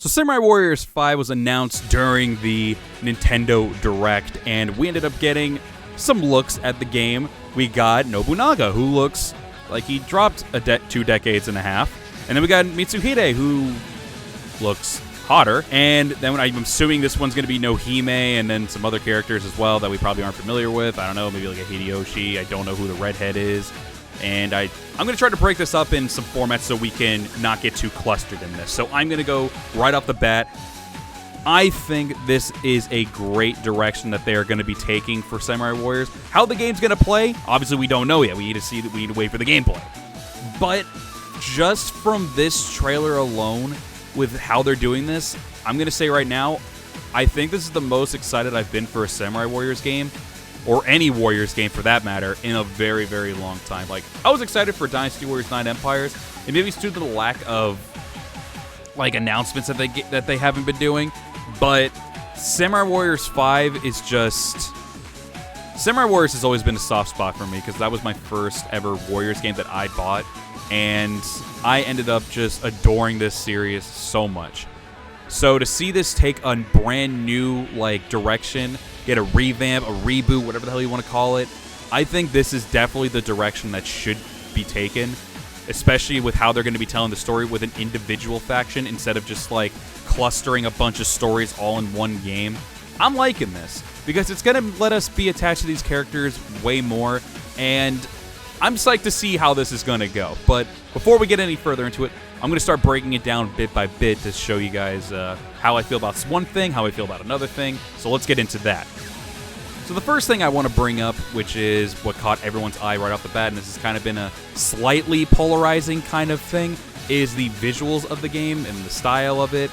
So Samurai Warriors 5 was announced during the Nintendo Direct, and we ended up getting some looks at the game. We got Nobunaga, who looks like he dropped 2 decades and a half. And then we got Mitsuhide, who looks hotter. And then I'm assuming this one's going to be Nohime and then some other characters as well that we probably aren't familiar with. I don't know, maybe like a Hideyoshi. I don't know who the redhead is. And I'm going to try to break this up in some formats so we can not get too clustered in this. So I'm going to go right off the bat. I think this is a great direction that they are going to be taking for Samurai Warriors. How the game's going to play, obviously we don't know yet. We need to wait for the gameplay. But just from this trailer alone, with how they're doing this, I'm going to say right now, I think this is the most excited I've been for a Samurai Warriors game, or any Warriors game for that matter, in a very, very long time. Like, I was excited for Dynasty Warriors 9 Empires, and maybe it's due to the lack of like announcements that they haven't been doing, but Samurai Warriors 5 is just... Samurai Warriors has always been a soft spot for me, because that was my first ever Warriors game that I bought, and I ended up just adoring this series so much. So to see this take a brand new like direction, get a revamp, a reboot, whatever the hell you want to call it, I think this is definitely the direction that should be taken, especially with how they're going to be telling the story with an individual faction instead of just like clustering a bunch of stories all in one game. I'm liking this because it's going to let us be attached to these characters way more, and I'm psyched to see how this is going to go. But before we get any further into it, I'm going to start breaking it down bit by bit to show you guys how I feel about one thing, how I feel about another thing. So let's get into that. So the first thing I want to bring up, which is what caught everyone's eye right off the bat, and this has kind of been a slightly polarizing kind of thing, is the visuals of the game and the style of it.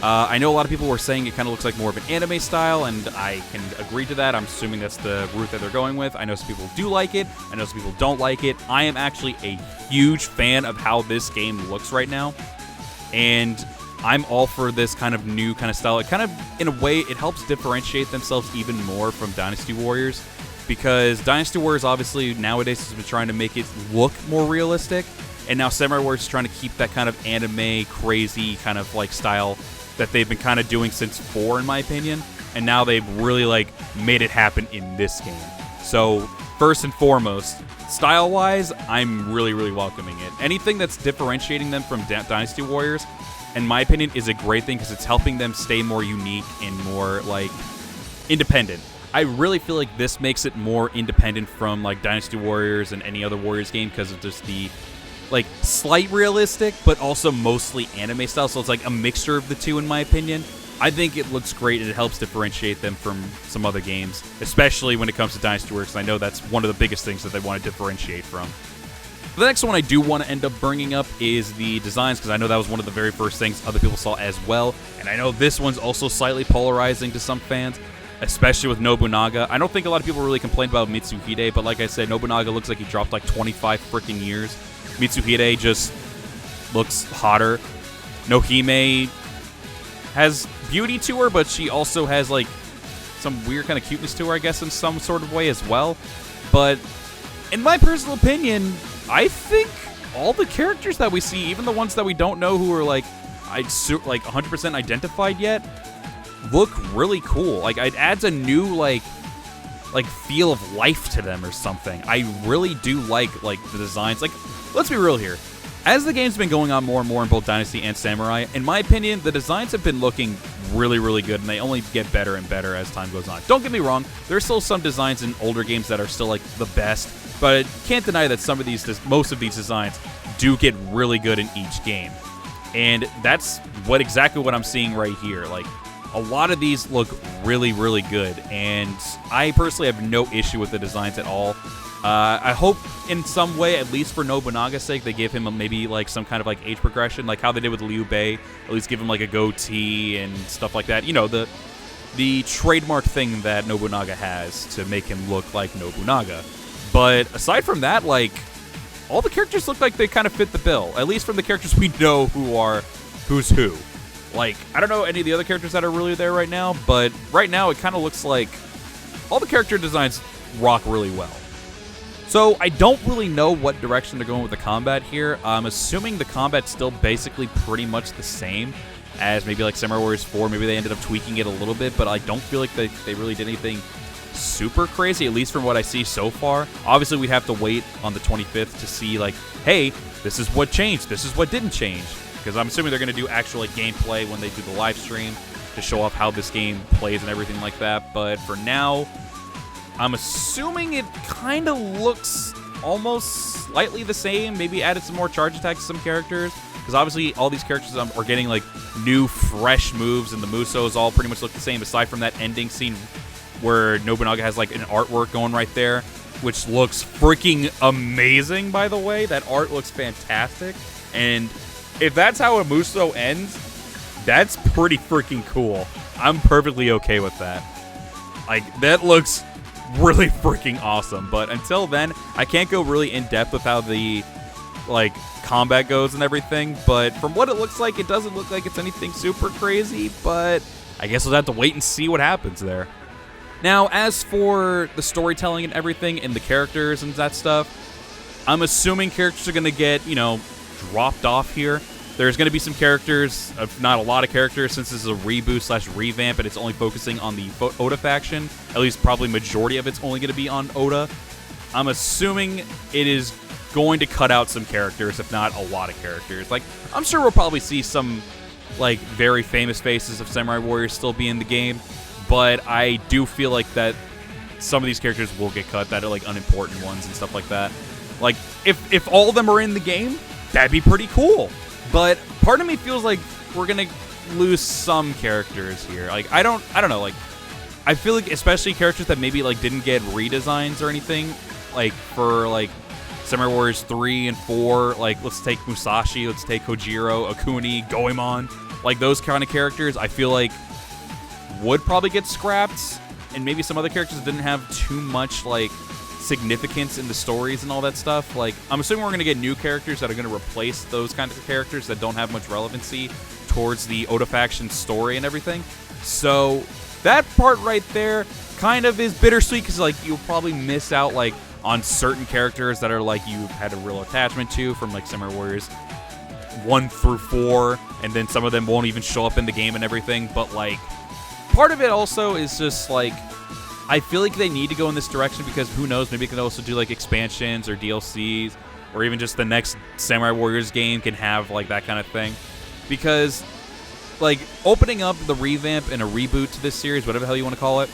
I know a lot of people were saying it kind of looks like more of an anime style, and I can agree to that. I'm assuming that's the route that they're going with. I know some people do like it. I know some people don't like it. I am actually a huge fan of how this game looks right now, and I'm all for this kind of new kind of style. It kind of, in a way, it helps differentiate themselves even more from Dynasty Warriors, because Dynasty Warriors obviously nowadays has been trying to make it look more realistic, and now Samurai Warriors is trying to keep that kind of anime, crazy kind of like style that they've been kind of doing since 4, in my opinion, and now they've really like made it happen in this game. So first and foremost, style-wise, I'm really, really welcoming it. Anything that's differentiating them from Dynasty Warriors, in my opinion, is a great thing because it's helping them stay more unique and more like independent. I really feel like this makes it more independent from like Dynasty Warriors and any other Warriors game because of just the like slight realistic, but also mostly anime style. So it's like a mixture of the two, in my opinion. I think it looks great and it helps differentiate them from some other games, especially when it comes to Dynasty Warriors. I know that's one of the biggest things that they want to differentiate from. The next one I do want to end up bringing up is the designs, because I know that was one of the very first things other people saw as well. And I know this one's also slightly polarizing to some fans, especially with Nobunaga. I don't think a lot of people really complained about Mitsuhide, but like I said, Nobunaga looks like he dropped like 25 freaking years. Mitsuhide just looks hotter. Nohime has beauty to her, but she also has like some weird kind of cuteness to her, I guess, in some sort of way as well. But in my personal opinion, I think all the characters that we see, even the ones that we don't know who are like 100% identified yet, look really cool. Like, it adds a new like feel of life to them or something. I really do like the designs. Like, let's be real here. As the game's been going on more and more in both Dynasty and Samurai, in my opinion, the designs have been looking really, really good, and they only get better and better as time goes on. Don't get me wrong, there's still some designs in older games that are still like the best, but can't deny that most of these designs do get really good in each game. And that's exactly what I'm seeing right here. Like, a lot of these look really, really good, and I personally have no issue with the designs at all. I hope in some way, at least for Nobunaga's sake, they give him maybe like some kind of like age progression, like how they did with Liu Bei. At least give him like a goatee and stuff like that. You know, the trademark thing that Nobunaga has to make him look like Nobunaga. But aside from that, like, all the characters look like they kind of fit the bill. At least from the characters we know who's who. Like, I don't know any of the other characters that are really there right now, but right now it kind of looks like all the character designs rock really well. So I don't really know what direction they're going with the combat here. I'm assuming the combat's still basically pretty much the same as maybe like Samurai Warriors 4. Maybe they ended up tweaking it a little bit, but I don't feel like they really did anything super crazy, at least from what I see so far. Obviously, we'd have to wait on the 25th to see, like, hey, this is what changed, this is what didn't change. Because I'm assuming they're going to do actual like, gameplay when they do the live stream to show off how this game plays and everything like that. But for now, I'm assuming it kind of looks almost slightly the same. Maybe added some more charge attacks to some characters. Because obviously all these characters are getting like new, fresh moves, and the Musos all pretty much look the same, aside from that ending scene where Nobunaga has like an artwork going right there, which looks freaking amazing, by the way. That art looks fantastic. And if that's how a Muso ends, that's pretty freaking cool. I'm perfectly okay with that. Like, that looks really freaking awesome. But until then, I can't go really in depth with how the like combat goes and everything. But from what it looks like, it doesn't look like it's anything super crazy. But I guess we'll have to wait and see what happens there. Now, as for the storytelling and everything and the characters and that stuff, I'm assuming characters are going to get, you know, dropped off here. There's going to be some characters, not a lot of characters, since this is a reboot/revamp and it's only focusing on the Oda faction. At least probably majority of it's only going to be on Oda. I'm assuming it is going to cut out some characters, if not a lot of characters. Like, I'm sure we'll probably see some, like, very famous faces of Samurai Warriors still be in the game. But I do feel like that some of these characters will get cut that are like unimportant ones and stuff like that. Like, if all of them are in the game, that'd be pretty cool. But part of me feels like we're gonna lose some characters here. Like, I don't know. Like, I feel like especially characters that maybe like didn't get redesigns or anything. Like for like Samurai Warriors 3 and 4. Like, let's take Musashi, let's take Kojiro, Akuni, Goemon. Like those kind of characters, I feel like would probably get scrapped, and maybe some other characters that didn't have too much like significance in the stories and all that stuff. Like, I'm assuming we're going to get new characters that are going to replace those kinds of characters that don't have much relevancy towards the Oda faction story and everything. So that part right there kind of is bittersweet, because like you'll probably miss out like on certain characters that are like you've had a real attachment to from like Samurai Warriors 1 through 4, and then some of them won't even show up in the game and everything. But like, part of it also is just like, I feel like they need to go in this direction, because who knows, maybe they can also do like expansions or DLCs, or even just the next Samurai Warriors game can have like that kind of thing. Because like opening up the revamp and a reboot to this series, whatever the hell you want to call it,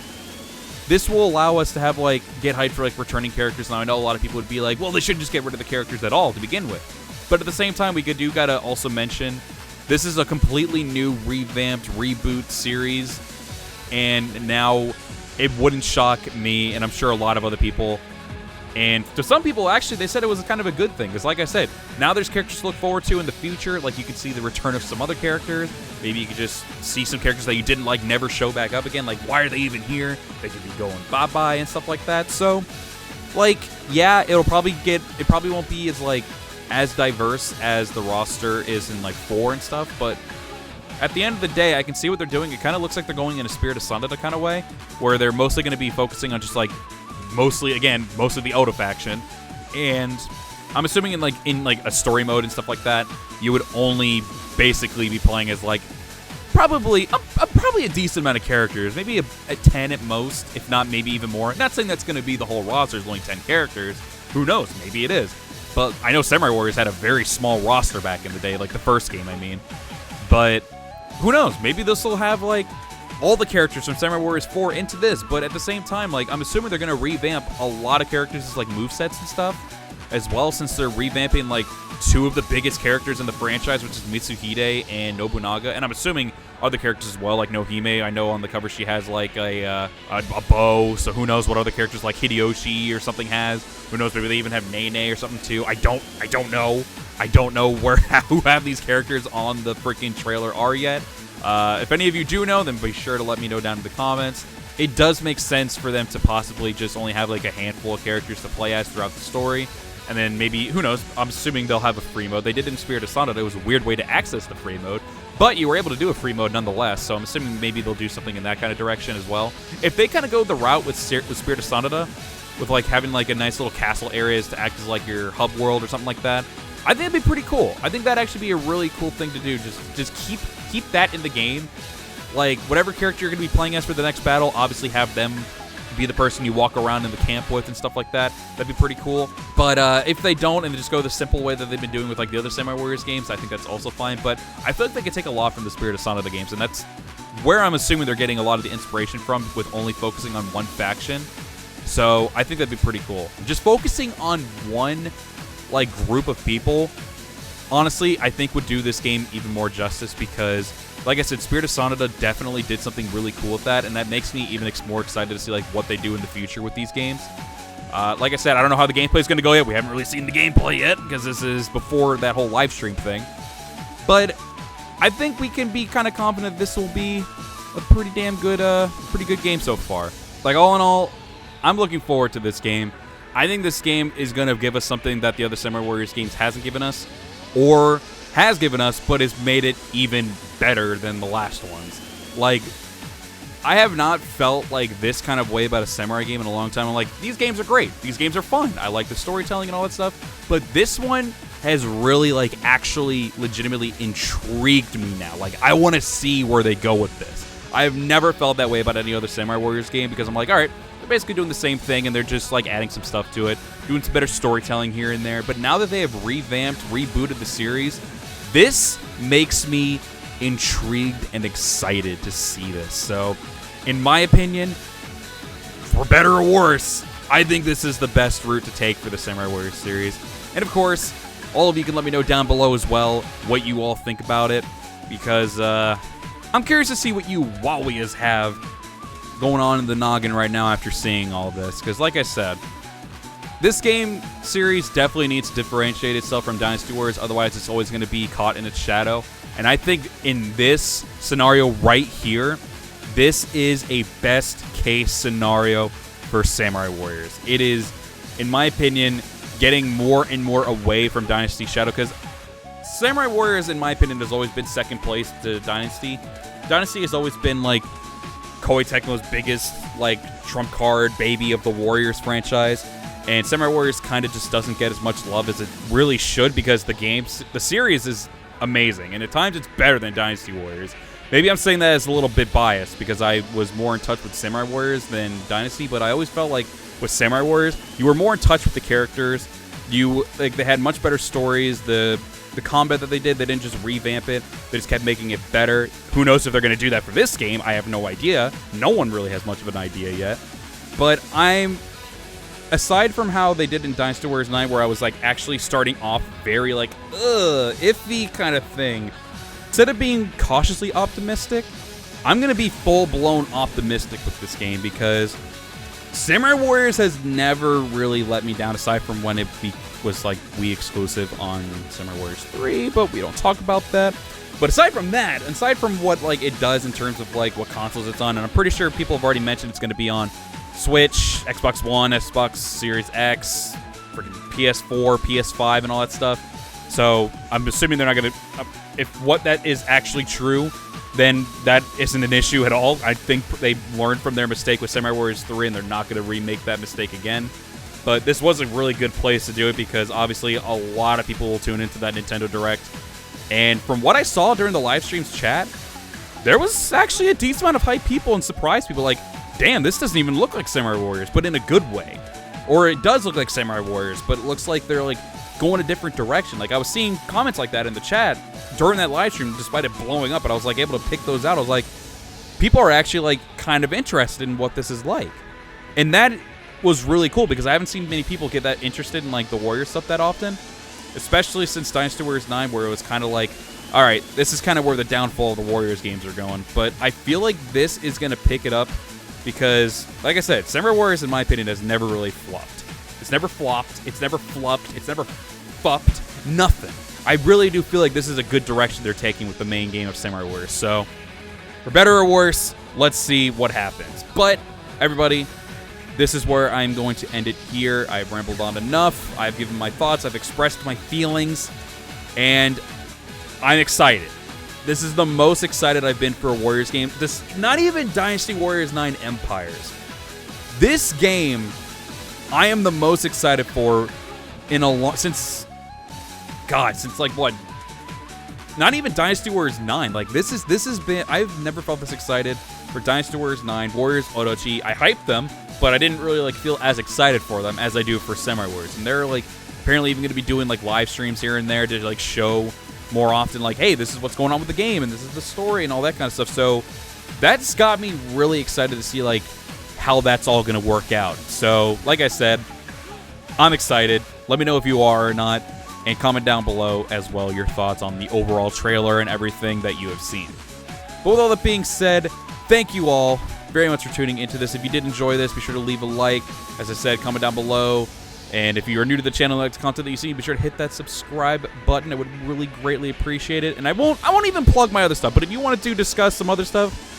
this will allow us to have like get hyped for like returning characters. Now I know a lot of people would be like, well, they shouldn't just get rid of the characters at all to begin with. But at the same time, we gotta also mention this is a completely new revamped reboot series. And now it wouldn't shock me, and I'm sure a lot of other people. And to some people, actually, they said it was kind of a good thing. Because like I said, now there's characters to look forward to in the future. Like, you could see the return of some other characters. Maybe you could just see some characters that you didn't like never show back up again. Like, why are they even here? They could be going bye-bye and stuff like that. So, like, yeah, it probably won't be as, like, as diverse as the roster is in, like, 4 and stuff. But at the end of the day, I can see what they're doing. It kind of looks like they're going in a Spirit of Sunada kind of way, where they're mostly going to be focusing on just like mostly the Oda faction. And I'm assuming in like a story mode and stuff like that, you would only basically be playing as like probably a decent amount of characters, maybe a 10 at most, if not maybe even more. Not saying that's going to be the whole roster. There's only 10 characters. Who knows? Maybe it is. But I know Samurai Warriors had a very small roster back in the day, like the first game, I mean. But who knows? Maybe this will have, like, all the characters from Samurai Warriors 4 into this. But at the same time, like, I'm assuming they're going to revamp a lot of characters as, like, movesets and stuff as well, since they're revamping, like, 2 of the biggest characters in the franchise, which is Mitsuhide and Nobunaga. And I'm assuming other characters as well, like Nohime. I know on the cover she has, like, a bow. So who knows what other characters, like Hideyoshi or something has. Who knows? Maybe they even have Nene or something, too. I don't know. I don't know who have these characters on the freaking trailer are yet. If any of you do know, then be sure to let me know down in the comments. It does make sense for them to possibly just only have like a handful of characters to play as throughout the story. And then maybe, who knows, I'm assuming they'll have a free mode. They did in Spirit of Sonata. It was a weird way to access the free mode, but you were able to do a free mode nonetheless. So I'm assuming maybe they'll do something in that kind of direction as well. If they kind of go the route with Spirit of Sonata, with like having like a nice little castle areas to act as like your hub world or something like that, I think it'd be pretty cool. I think that'd actually be a really cool thing to do. Just keep keep that in the game. Like, whatever character you're going to be playing as for the next battle, obviously have them be the person you walk around in the camp with and stuff like that. That'd be pretty cool. But if they don't and they just go the simple way that they've been doing with like the other Samurai Warriors games, I think that's also fine. But I feel like they could take a lot from the Spirit of Sonata games, and that's where I'm assuming they're getting a lot of the inspiration from, with only focusing on one faction. So I think that'd be pretty cool. Just focusing on one like group of people, honestly, I think would do this game even more justice, because like I said, Spirit of Sonata definitely did something really cool with that, and that makes me even more excited to see like what they do in the future with these games. Like I said, I don't know how the gameplay is going to go yet. We haven't really seen the gameplay yet, because this is before that whole live stream thing. But I think we can be kind of confident this will be a pretty damn good, pretty good game so far. Like, all in all, I'm looking forward to this game. I think this game is going to give us something that the other Samurai Warriors games hasn't given us, or has given us, but has made it even better than the last ones. Like, I have not felt like this kind of way about a samurai game in a long time. I'm like, these games are great. These games are fun. I like the storytelling and all that stuff. But this one has really, like, actually legitimately intrigued me now. Like, I want to see where they go with this. I have never felt that way about any other Samurai Warriors game, because I'm like, all right, they're basically doing the same thing, and they're just, like, adding some stuff to it, doing some better storytelling here and there. But now that they have revamped, rebooted the series, this makes me intrigued and excited to see this. So, in my opinion, for better or worse, I think this is the best route to take for the Samurai Warriors series. And of course, all of you can let me know down below as well what you all think about it, because I'm curious to see what you Wowiyas have going on in the noggin right now after seeing all this. Because like I said, this game series definitely needs to differentiate itself from Dynasty Warriors, otherwise it's always going to be caught in its shadow. And I think in this scenario right here, this is a best case scenario for Samurai Warriors. It is, in my opinion, getting more and more away from Dynasty Shadow, because Samurai Warriors, in my opinion, has always been second place to Dynasty. Dynasty has always been like Koei Tecmo's biggest like trump card baby of the Warriors franchise. And Samurai Warriors kind of just doesn't get as much love as it really should, because the series is amazing, and at times it's better than Dynasty Warriors. Maybe I'm saying that as a little bit biased, because I was more in touch with Samurai Warriors than Dynasty, but I always felt like with Samurai Warriors, you were more in touch with the characters. They had much better stories. The combat that they did, they didn't just revamp it, they just kept making it better. Who knows if they're going to do that for this game? I have no idea. No one really has much of an idea yet. But aside from how they did in Dynasty Warriors 9, where I was like actually starting off very like, iffy kind of thing, instead of being cautiously optimistic, I'm going to be full-blown optimistic with this game, because Samurai Warriors has never really let me down, aside from when it was like Wii exclusive on Samurai Warriors 3, but we don't talk about that. But aside from that, aside from what like it does in terms of like what consoles it's on, and I'm pretty sure people have already mentioned it's going to be on Switch, Xbox One, Xbox Series X, freaking PS4, PS5, and all that stuff. So I'm assuming they're not going to... if what that is actually true, then that isn't an issue at all. I think they learned from their mistake with Samurai Warriors 3, and they're not going to remake that mistake again. But this was a really good place to do it, because obviously a lot of people will tune into that Nintendo Direct. And from what I saw during the live stream's chat, there was actually a decent amount of hype people and surprised people, like, damn, this doesn't even look like Samurai Warriors, but in a good way. Or it does look like Samurai Warriors, but it looks like they're like going a different direction. Like, I was seeing comments like that in the chat during that live stream, despite it blowing up, but I was like able to pick those out. I was like, people are actually like kind of interested in what this is like. And that was really cool, because I haven't seen many people get that interested in like the Warrior stuff that often, especially since Dynasty Warriors 9, where it was kind of like, all right, this is kind of where the downfall of the Warriors games are going. But I feel like this is going to pick it up, because, like I said, Samurai Warriors, in my opinion, has never really flopped. It's never flopped. It's never flopped. It's never fupped. Nothing. I really do feel like this is a good direction they're taking with the main game of Samurai Warriors. So, for better or worse, let's see what happens. But, everybody, this is where I'm going to end it here. I've rambled on enough. I've given my thoughts. I've expressed my feelings. And I'm excited. This is the most excited I've been for a Warriors game. This, not even Dynasty Warriors 9 Empires. This game, I am the most excited for in a long... since like, what? not even Dynasty Warriors 9. Like, this has been, I've never felt this excited for Dynasty Warriors 9, Warriors Orochi. I hyped them, but I didn't really, like, feel as excited for them as I do for Samurai Warriors. And they're, like, apparently even going to be doing, like, live streams here and there to, like, show more often, like, hey, this is what's going on with the game, and this is the story, and all that kind of stuff. So that's got me really excited to see, like, how that's all going to work out. So, like I said, I'm excited. Let me know if you are or not, and comment down below as well your thoughts on the overall trailer and everything that you have seen. But with all that being said, thank you all very much for tuning into this. If you did enjoy this, be sure to leave a like. As I said, comment down below. And if you are new to the channel and like the content that you see, be sure to hit that subscribe button. I would really greatly appreciate it. And I won't even plug my other stuff, but if you wanted to discuss some other stuff,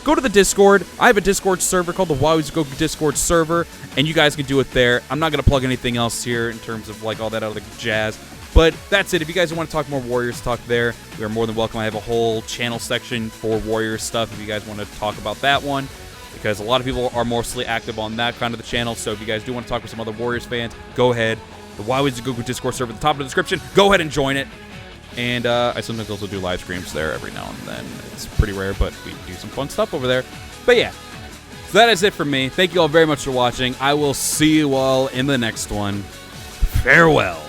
go to the Discord. I have a Discord server called the Wowie's Goku Discord server, and you guys can do it there. I'm not going to plug anything else here in terms of like all that other jazz. But that's it. If you guys want to talk more Warriors talk there, we are more than welcome. I have a whole channel section for Warriors stuff if you guys want to talk about that one, because a lot of people are mostly active on that kind of the channel. So if you guys do want to talk with some other Warriors fans, go ahead. The Wowie's Goku Discord server at the top of the description. Go ahead and join it. And I sometimes also do live streams there every now and then. It's pretty rare, but we do some fun stuff over there. But yeah, so that is it for me. Thank you all very much for watching. I will see you all in the next one. Farewell.